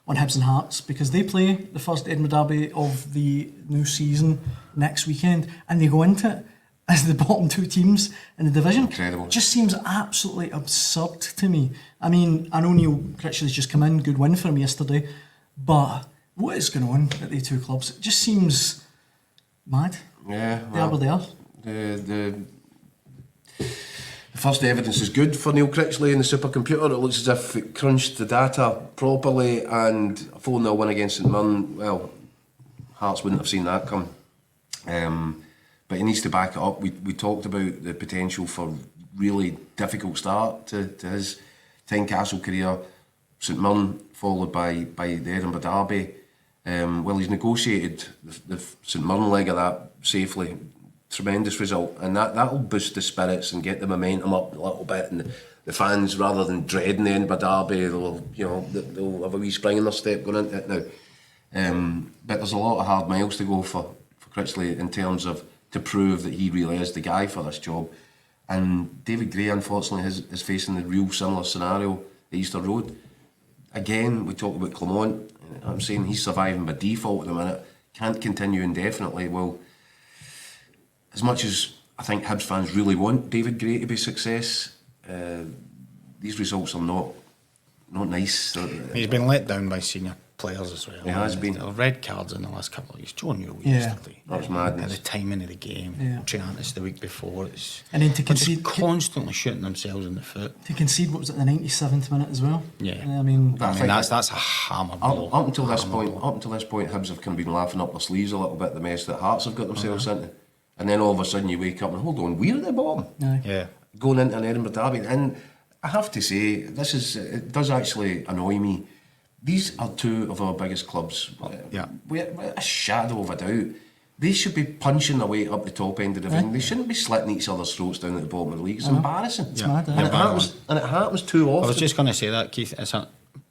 on Hibs and Hearts, because they play the first Edinburgh Derby of the new season next weekend, and they go into it as the bottom two teams in the division. Incredible. Just seems absolutely absurd to me. I mean, I know Neil Critchley's just come in, good win for him yesterday, but what is going on at the two clubs? It just seems mad. Yeah, Well, they are. The first evidence is good for Neil Critchley and the supercomputer. It looks as if it crunched the data properly, and a 4-0 win against St Mirren, well, Hearts wouldn't have seen that come. But he needs to back it up. We talked about the potential for really difficult start to his Tynecastle career. St Mirren followed by the Edinburgh Derby. Well, he's negotiated the St Mirren leg of that safely. Tremendous result, and that'll boost the spirits and get the momentum up a little bit. And the fans, rather than dreading the Edinburgh Derby, they'll have a wee spring in their step going into it now. But there's a lot of hard miles to go for Critchley in terms of to prove that he really is the guy for this job. And David Gray, unfortunately, is facing the real similar scenario at Easter Road. Again, we talked about Clement. I'm saying he's surviving by default at the minute. Can't continue indefinitely. Well, as much as I think Hibs fans really want David Gray to be a success, these results are not nice. He's been let down by senior players as well. He has been. The red cards in the last couple of years. Joe Newell Yeah. yesterday. That was madness. At the timing of the game. Yeah. Triantis the week before. And then to They're just concede, constantly shooting themselves in the foot. to concede, what was it, the 97th minute as well? Yeah. I mean, But I think that's a hammer blow. up until this point, Hibs have kind of been laughing up their sleeves a little bit, the mess that Hearts have got themselves into. And then all of a sudden you wake up and hold on, we're at the bottom. Yeah. Going into an Edinburgh Derby. And I have to say, it does actually annoy me. These are two of our biggest clubs. Yeah. Without a shadow of a doubt. They should be punching their way up the top end of the division. They shouldn't be slitting each other's throats down at the bottom of the league. It's embarrassing. It's mad, and, it happens too often. I was just going to say that, Keith.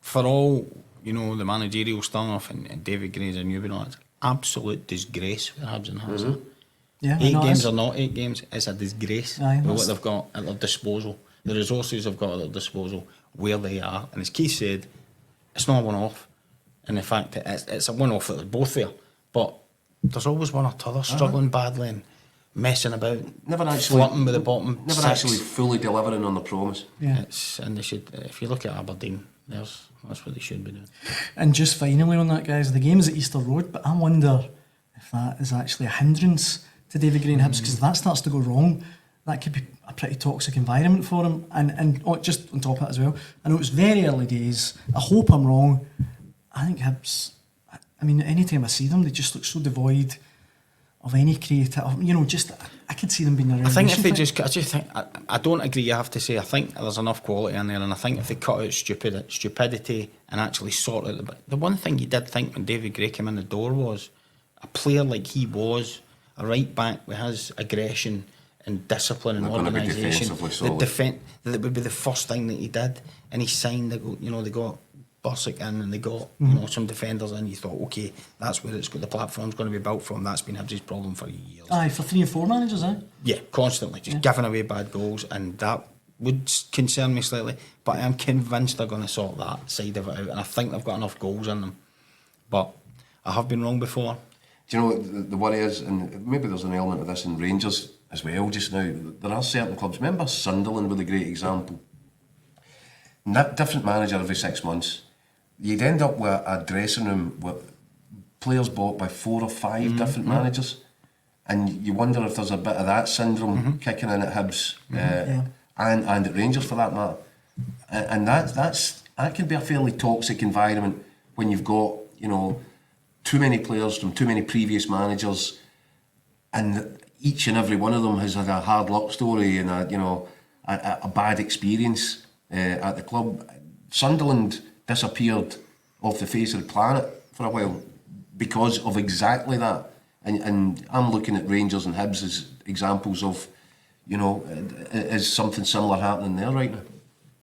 For all, the managerial stuff and David Gray's a newbie, it's absolute disgrace for Hibs and Hearts. yeah, 8 games or not 8 games, it's a disgrace Aye, with what they've got at their disposal, the resources they've got at their disposal, where they are. And as Keith said, it's not a one-off. And the fact that it's a one-off that they're both there, but there's always one or t'other struggling badly and messing about, flirting with the bottom never six. actually fully delivering on the promise. Yeah. And they should, if you look at Aberdeen, that's what they should be doing. And just finally on that, guys, the game's at Easter Road, but I wonder if that is actually a hindrance to David Gray and Hibs, because if that starts to go wrong, that could be a pretty toxic environment for him. And just on top of that as well, I know it's very early days, I hope I'm wrong. I think Hibs, I mean, any time I see them, they just look so devoid of any creative, I could see them being around. I think if they I don't agree, you have to say, I think there's enough quality in there, and I think if they cut out stupidity and actually sort out the one thing you did think when David Gray came in the door was a player like he was, a right back with his aggression and discipline and organisation, that would be the first thing that he did. And he signed, they got Bursick in and they got some defenders in. You thought, okay, that's where the platform's going to be built from. That's been Hibs' problem for years. Aye, for 3 and 4 managers, eh? Yeah, constantly, just giving away bad goals, and that would concern me slightly. But I am convinced they're going to sort that side of it out, and I think they've got enough goals in them. But I have been wrong before. Do you know what the worry is, and maybe there's an element of this in Rangers as well just now, there are certain clubs, remember Sunderland with a great example, different manager every 6 months, you'd end up with a dressing room with players bought by 4 or 5 different managers, and you wonder if there's a bit of that syndrome kicking in at Hibs and at Rangers for that matter, and that can be a fairly toxic environment when you've got too many players from too many previous managers, and each and every one of them has had a hard luck story and a bad experience at the club. Sunderland disappeared off the face of the planet for a while because of exactly that, and I'm looking at Rangers and Hibs as examples of is something similar happening there right now.